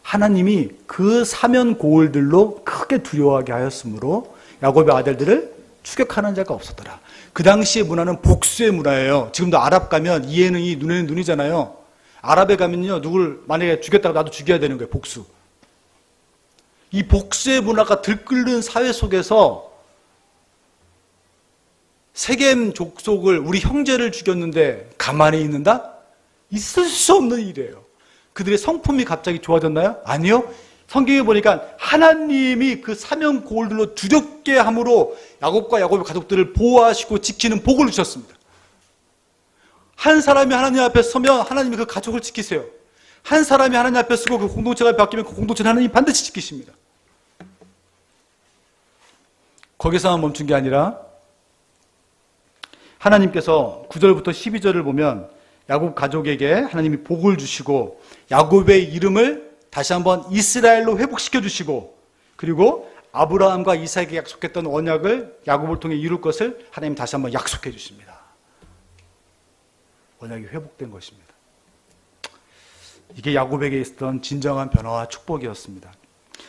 하나님이 그 사면 고울들로 크게 두려워하게 하였으므로 야곱의 아들들을 추격하는 자가 없었더라. 그 당시의 문화는 복수의 문화예요. 지금도 아랍 가면 이에는 이, 눈에는 눈이잖아요. 아랍에 가면요, 누굴 만약에 죽였다가 나도 죽여야 되는 거예요. 복수. 이 복수의 문화가 들끓는 사회 속에서 세겜 족속을, 우리 형제를 죽였는데 가만히 있는다? 있을 수 없는 일이에요. 그들의 성품이 갑자기 좋아졌나요? 아니요. 성경에 보니까 하나님이 그 사명 고울들로 두렵게 함으로 야곱과 야곱의 가족들을 보호하시고 지키는 복을 주셨습니다. 한 사람이 하나님 앞에 서면 하나님이 그 가족을 지키세요. 한 사람이 하나님 앞에 서고 그 공동체가 바뀌면 그 공동체는 하나님이 반드시 지키십니다. 거기서만 멈춘 게 아니라 하나님께서 9절부터 12절을 보면 야곱 가족에게 하나님이 복을 주시고 야곱의 이름을 다시 한번 이스라엘로 회복시켜 주시고 그리고 아브라함과 이삭에게 약속했던 언약을 야곱을 통해 이룰 것을 하나님 다시 한번 약속해 주십니다. 언약이 회복된 것입니다. 이게 야곱에게 있었던 진정한 변화와 축복이었습니다.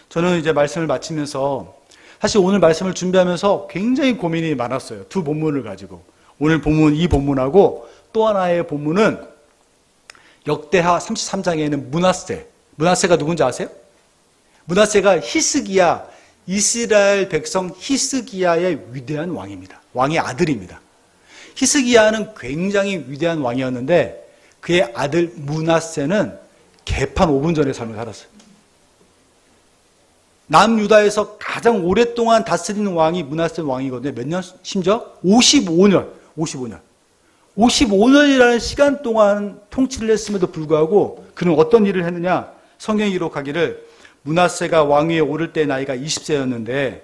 저는 이제 말씀을 마치면서 사실 오늘 말씀을 준비하면서 굉장히 고민이 많았어요. 두 본문을 가지고. 오늘 본문, 이 본문하고 또 하나의 본문은 역대하 33장에는 문하세가 누군지 아세요? 문하세가 히스기야, 이스라엘 백성 히스기야의 위대한 왕입니다. 왕의 아들입니다. 히스기야는 굉장히 위대한 왕이었는데 그의 아들 문하세는 개판 5분 전에 삶을 살았어요. 남유다에서 가장 오랫동안 다스리는 왕이 문하세 왕이거든요. 몇 년? 심지어 55년. 55년이라는 시간 동안 통치를 했음에도 불구하고 그는 어떤 일을 했느냐? 성경이 기록하기를 문하세가 왕위에 오를 때 나이가 20세였는데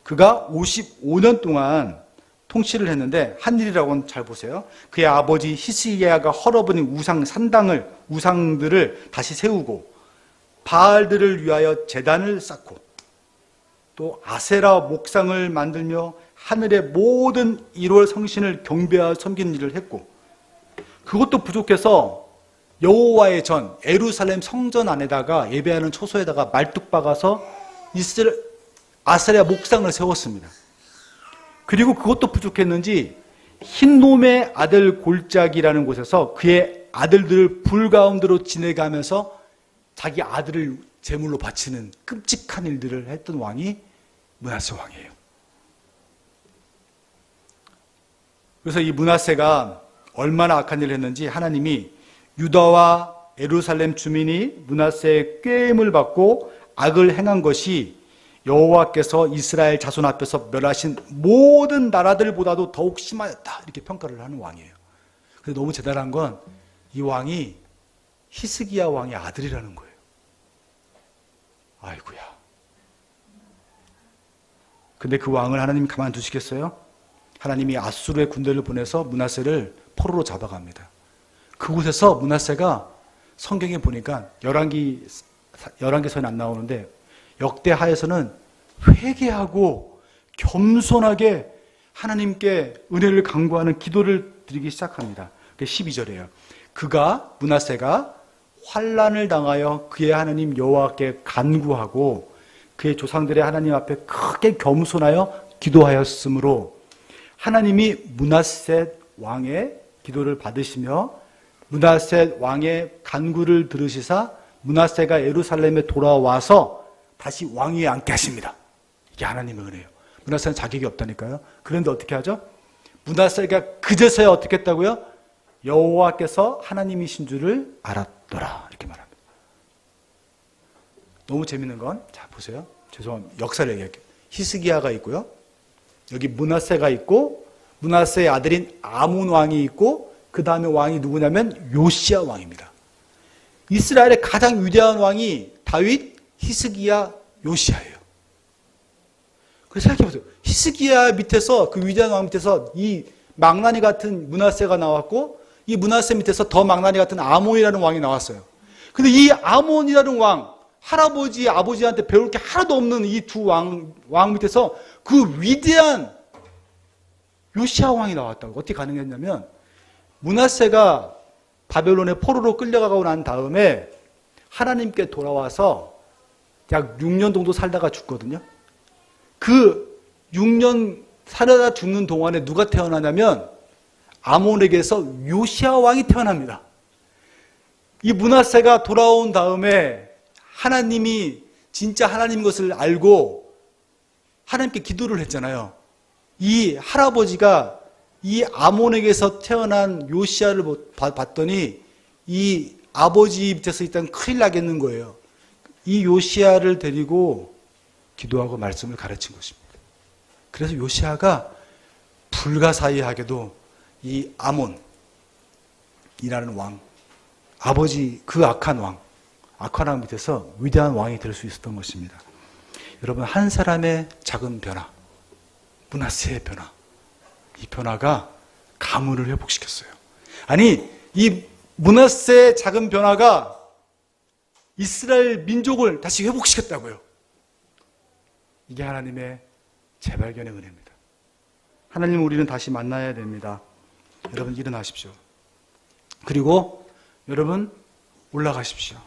그가 55년 동안 통치를 했는데 한 일이라고는 잘 보세요. 그의 아버지 히스기야가 헐어버린 우상들을 다시 세우고 바알들을 위하여 제단을 쌓고 또 아세라 목상을 만들며 하늘의 모든 1월 성신을 경배하여 섬기는 일을 했고 그것도 부족해서 여호와의 전 예루살렘 성전 안에다가 예배하는 초소에다가 말뚝 박아서 아세라 목상을 세웠습니다. 그리고 그것도 부족했는지 흰놈의 아들 골짜기라는 곳에서 그의 아들들을 불 가운데로 지내가면서 자기 아들을 제물로 바치는 끔찍한 일들을 했던 왕이 문하세 왕이에요. 그래서 이 문하세가 얼마나 악한 일을 했는지 하나님이 유다와 예루살렘 주민이 문하세의 꾀임을 받고 악을 행한 것이 여호와께서 이스라엘 자손 앞에서 멸하신 모든 나라들보다도 더욱 심하였다. 이렇게 평가를 하는 왕이에요. 근데 너무 대단한 건 이 왕이 히스기야 왕의 아들이라는 거예요. 아이고야. 근데 그 왕을 하나님이 가만두시겠어요? 하나님이 아수르의 군대를 보내서 문하세를 포로로 잡아갑니다. 그곳에서 문하세가 성경에 보니까 열왕기서는 안 나오는데 역대하에서는 회개하고 겸손하게 하나님께 은혜를 간구하는 기도를 드리기 시작합니다. 12절이에요. 문하세가 환난을 당하여 그의 하나님 여호와께 간구하고 그의 조상들의 하나님 앞에 크게 겸손하여 기도하였으므로 하나님이 문하세 왕의 기도를 받으시며 문하세 왕의 간구를 들으시사 문하세가 예루살렘에 돌아와서 다시 왕위에 앉게 하십니다. 이게 하나님의 은혜예요. 문하세는 자격이 없다니까요. 그런데 어떻게 하죠? 문하세가 그제서야 어떻게 했다고요? 여호와께서 하나님이신 줄을 알았더라. 이렇게 말합니다. 너무 재밌는 건, 자, 보세요. 죄송합니다. 역사를 얘기할게요. 히스기야가 있고요. 여기 문하세가 있고, 문하세의 아들인 아몬 왕이 있고, 그 다음에 왕이 누구냐면 요시야 왕입니다. 이스라엘의 가장 위대한 왕이 다윗, 히스기야, 요시야예요. 그래서 생각해보세요. 히스기야 밑에서, 그 위대한 왕 밑에서 이 망나니 같은 문하세가 나왔고, 이 문하세 밑에서 더 망나니 같은 아몬이라는 왕이 나왔어요. 근데 이 아몬이라는 왕, 할아버지, 아버지한테 배울 게 하나도 없는 이 두 왕 밑에서 그 위대한 요시야 왕이 나왔다고. 어떻게 가능했냐면, 문하세가 바벨론에 포로로 끌려가고 난 다음에 하나님께 돌아와서 약 6년 정도 살다가 죽거든요. 그 6년 살아다 죽는 동안에 누가 태어나냐면 아몬에게서 요시야 왕이 태어납니다. 이 문하세가 돌아온 다음에 하나님이 진짜 하나님인 것을 알고 하나님께 기도를 했잖아요. 이 할아버지가 이 아몬에게서 태어난 요시야를 봤더니 이 아버지 밑에서 일단 큰일 나겠는 거예요. 이 요시야를 데리고 기도하고 말씀을 가르친 것입니다. 그래서 요시야가 불가사의하게도 이 아몬이라는 왕, 아버지 그 악한 왕 밑에서 위대한 왕이 될 수 있었던 것입니다. 여러분, 한 사람의 작은 변화, 므낫세의 변화. 이 변화가 가문을 회복시켰어요. 아니, 이 므낫세의 작은 변화가 이스라엘 민족을 다시 회복시켰다고요. 이게 하나님의 재발견의 은혜입니다. 하나님, 우리는 다시 만나야 됩니다. 여러분, 일어나십시오. 그리고 여러분, 올라가십시오.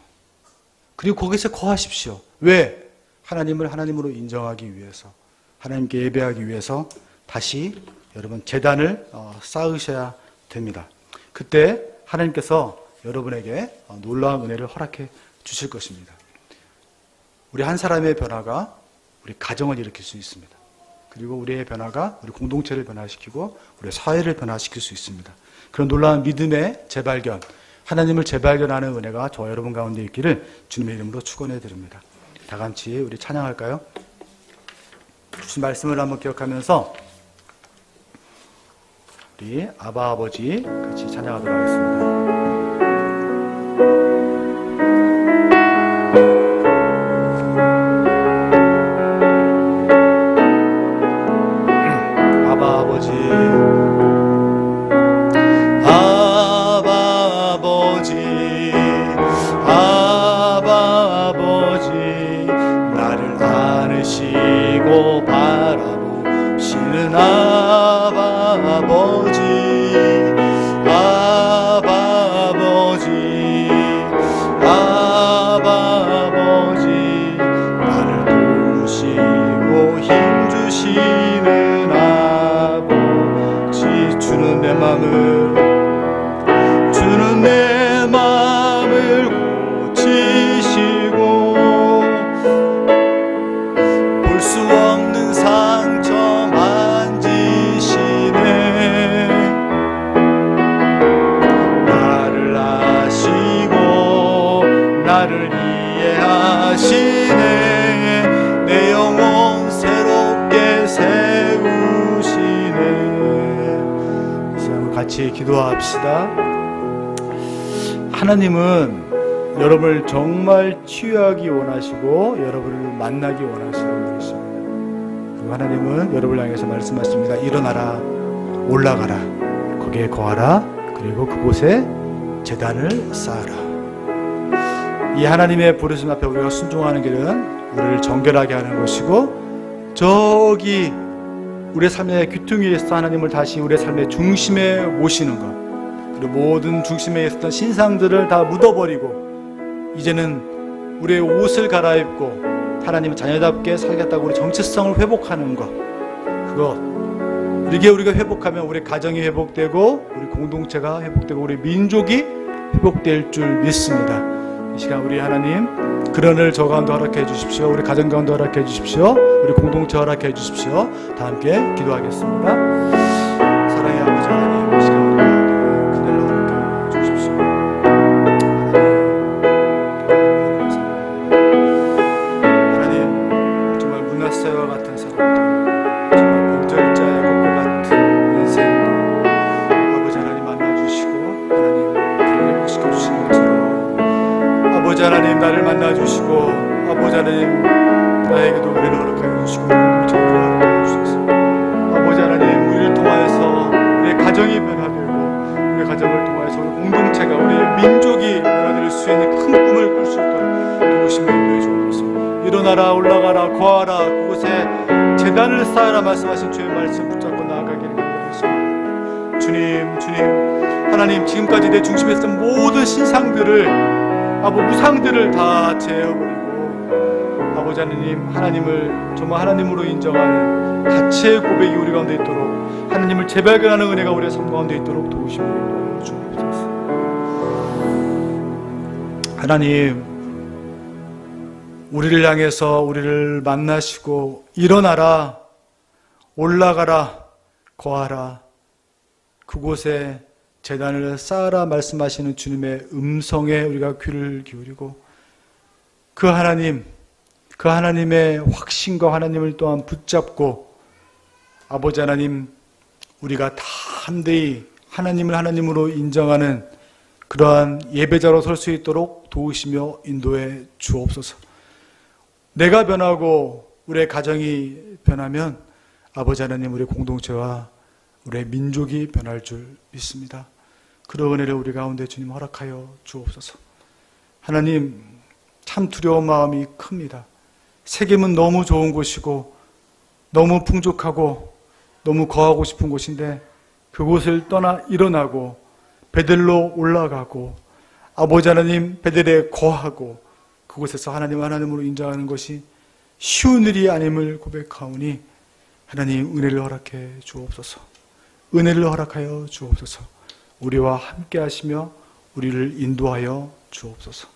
그리고 거기서 거하십시오. 왜? 하나님을 하나님으로 인정하기 위해서, 하나님께 예배하기 위해서 다시 여러분 제단을 쌓으셔야 됩니다. 그때 하나님께서 여러분에게 놀라운 은혜를 허락해 주실 것입니다. 우리 한 사람의 변화가 우리 가정을 일으킬 수 있습니다. 그리고 우리의 변화가 우리 공동체를 변화시키고 우리 사회를 변화시킬 수 있습니다. 그런 놀라운 믿음의 재발견, 하나님을 재발견하는 은혜가 저와 여러분 가운데 있기를 주님의 이름으로 축원해 드립니다. 다 같이 우리 찬양할까요? 주신 말씀을 한번 기억하면서 우리 아바 아버지 같이 찬양하도록 하겠습니다. 바라보시는 아바 아버지, 아바 아버지, 아바 아버지, 나를 도우시고 힘주시는 아버지, 주는 내 맘을 고치시고 볼 수 없는 상처 만지시네. 나를 아시고 나를 이해하시네. 내 영혼 새롭게 세우시네. 같이 기도합시다. 하나님은 여러분을 정말 치유하기 원하시고 여러분을 만나기 원하시는 분이십니다. 그리고 하나님은 여러분을 향해서 말씀하십니다. 일어나라, 올라가라, 거기에 거하라, 그리고 그곳에 제단을 쌓아라. 이 하나님의 부르심 앞에 우리가 순종하는 길은 우리를 정결하게 하는 것이고, 저기 우리의 삶의 귀퉁이에서 하나님을 다시 우리의 삶의 중심에 모시는 것, 그리고 모든 중심에 있었던 신상들을 다 묻어버리고 이제는 우리의 옷을 갈아입고 하나님의 자녀답게 살겠다고 우리 정체성을 회복하는 것, 그것, 이게 우리가 회복하면 우리 가정이 회복되고 우리 공동체가 회복되고 우리 민족이 회복될 줄 믿습니다. 이 시간 우리 하나님 그런 을 저 가운데 허락해 주십시오. 우리 가정 가운데 허락해 주십시오. 우리 공동체 허락해 주십시오. 다 함께 기도하겠습니다. 사랑의 아버지 하나님, 이 시간 우리 그대로 허락해 주십시오. 하나님, 정말 므낫세와 같은 사람들, 정말 범절자의 것과 같은 인생도 아버지 하나님 만나주시고 하나님 그를 회복시켜 주시는 것처럼 아버지 하나님 나를 만나주시고 아버지 하나님 나에게도 은혜를 허락하여 주시고 공동체를 허락하여 주셔서 아버지 하나님 우리를 통하여서 우리의 가정이 변화되고 우리의 가정을 통하여서 우리 공동체가 우리 민족이 변화될 수 있는 큰 꿈을 꿀 수 있도록 도우시며 인도해 주옵소서. 일어나라, 올라가라, 거하라, 그곳에 제단을 쌓아라 말씀하신 주의 말씀 붙잡고 나아가기를 간절히 주님 하나님, 지금까지 내 중심에 있었던 모든 신상들을 무상들을 다 제어버리고 아버지 하나님을 정말 하나님으로 인정하는 가치의 고백이 우리 가운데 있도록 하나님을 재발견하는 은혜가 우리의 삶 가운데 있도록 도우시며 인도하여 주옵소서. 하나님, 우리를 향해서 우리를 만나시고 일어나라, 올라가라, 거하라, 그곳에 제단을 쌓아라 말씀하시는 주님의 음성에 우리가 귀를 기울이고 그 하나님의 확신과 하나님을 또한 붙잡고 아버지 하나님, 우리가 담대히 하나님을 하나님으로 인정하는 그러한 예배자로 설 수 있도록 도우시며 인도해 주옵소서. 내가 변하고 우리의 가정이 변하면 아버지 하나님, 우리 공동체와 우리의 민족이 변할 줄 믿습니다. 그런 은혜를 우리 가운데 주님 허락하여 주옵소서. 하나님, 참 두려운 마음이 큽니다. 세겜은 너무 좋은 곳이고 너무 풍족하고 너무 거하고 싶은 곳인데 그곳을 떠나 일어나고 베델로 올라가고 아버지 하나님 베델에 거하고 그곳에서 하나님으로 인정하는 것이 쉬운 일이 아님을 고백하오니 하나님 은혜를 허락해 주옵소서. 은혜를 허락하여 주옵소서. 우리와 함께 하시며 우리를 인도하여 주옵소서.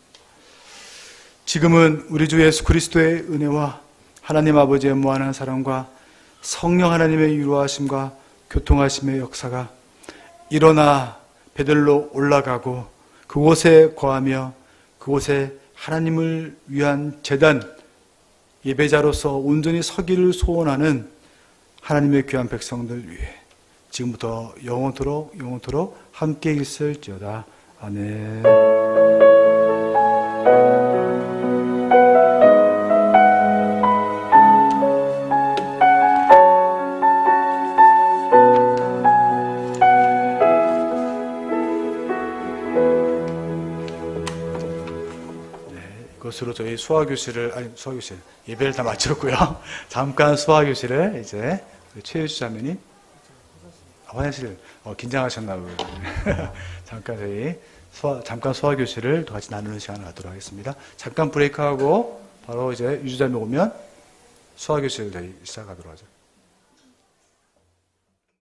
지금은 우리 주 예수 그리스도의 은혜와 하나님 아버지의 무한한 사랑과 성령 하나님의 유로하심과 교통하심의 역사가 일어나 베델로 올라가고 그곳에 거하며 그곳에 하나님을 위한 제단 예배자로서 온전히 서기를 소원하는 하나님의 귀한 백성들 위해 지금부터 영원토록 함께 있을지어다. 아멘. 이것으로 저희 예배를 다 마쳤고요. 잠깐 수화교실을 이제 최유주 자매님 화장실 긴장하셨나 보요. 잠깐 저희 수화교실을 같이 나누는 시간을 갖도록 하겠습니다. 잠깐 브레이크하고 바로 이제 유주 자매 오면 수화교실을 저희 시작하도록 하죠.